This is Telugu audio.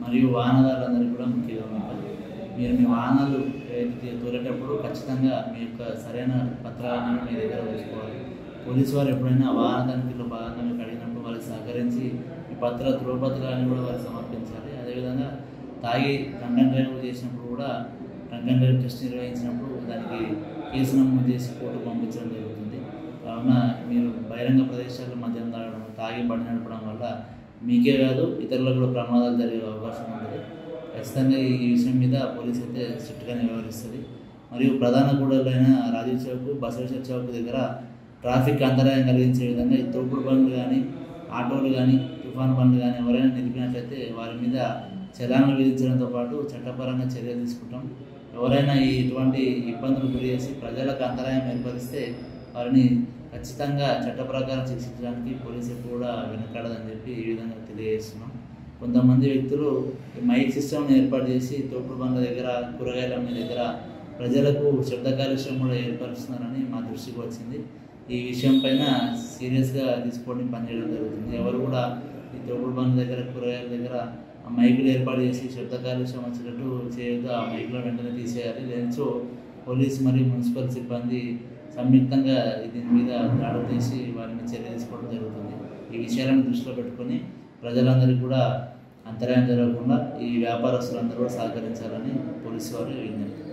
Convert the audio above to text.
మరియు వాహనదారులందరికీ కూడా ముఖ్యంగా మీరు మీ వాహనాలు తోలేటప్పుడు ఖచ్చితంగా మీ యొక్క సరైన పత్రాలను మీ దగ్గర ఉంచుకోవాలి. పోలీసు వారు ఎప్పుడైనా వాహన తనిఖీలో భాగంగా మీకు అడిగినప్పుడు వారికి సహకరించి ఈ ధ్రువపత్రాలను కూడా వారికి సమర్పించాలి. అదేవిధంగా తాగి డ్రంక్ అండ్ డ్రైవ్ చేసినప్పుడు కూడా డ్రంక్ అండ్ డ్రైవ్ టెస్ట్ నిర్వహించినప్పుడు దానికి కేసు నమోదు చేసి కోర్టు పంపించడం జరుగుతుంది. కావున మీరు బహిరంగ ప్రదేశాల్లో మద్యం తాగడం, తాగి బండి నడపడం వల్ల మీకే కాదు ఇతరులకు కూడా ప్రమాదాలు జరిగే అవకాశం ఉంటుంది. ఖచ్చితంగా ఈ విషయం మీద పోలీసు అయితే స్ట్రిక్ట్గానే వ్యవహరిస్తుంది. మరియు ప్రధాన కూడలైన రాజీవ్ చౌక్, బసవేశ్వర చౌక్ దగ్గర ట్రాఫిక్ అంతరాయం కలిగించే విధంగా ఈ తోపుడు బండ్లు కానీ, ఆటోలు కానీ, తుఫాను బండ్లు కానీ ఎవరైనా నిలిపినట్లయితే వారి మీద చలాన్లు విధించడంతో పాటు చట్టపరంగా చర్యలు తీసుకుంటాం. ఎవరైనా ఇటువంటి ఇబ్బందులు గురి చేసి ప్రజలకు అంతరాయం ఏర్పరిస్తే వారిని ఖచ్చితంగా చట్ట ప్రకారం శిక్షించడానికి పోలీసు కూడా వెనకాడదని చెప్పి ఈ విధంగా తెలియజేస్తున్నాం. కొంతమంది వ్యక్తులు మైక్ సిస్టమ్ని ఏర్పాటు చేసి తోపుడు బండ్ల దగ్గర, కూరగాయల దగ్గర ప్రజలకు శబ్ద కాలుష్యం కూడా ఏర్పరుస్తున్నారని మా దృష్టికి వచ్చింది. ఈ విషయం పైన సీరియస్గా తీసుకొని పనిచేయడం జరుగుతుంది. ఎవరు కూడా ఈ తోపుడు బండ్ల దగ్గర, కూరగాయల దగ్గర ఆ మైకులు ఏర్పాటు చేసి శబ్ద కాలుష్యం వచ్చేటట్టు చేయొద్దు. ఆ మైకులను వెంటనే తీసేయాలి. లేనిచో పోలీసు మరియు మున్సిపల్ సిబ్బంది సంయుక్తంగా దీని మీద దాడులు చేసి వారిని చర్య తీసుకోవడం జరుగుతుంది. ఈ విషయాలను దృష్టిలో పెట్టుకొని ప్రజలందరికీ కూడా అంతరాయం జరగకుండా ఈ వ్యాపారస్తులందరూ కూడా సహకరించాలని పోలీసు వారు విజ్ఞప్తి.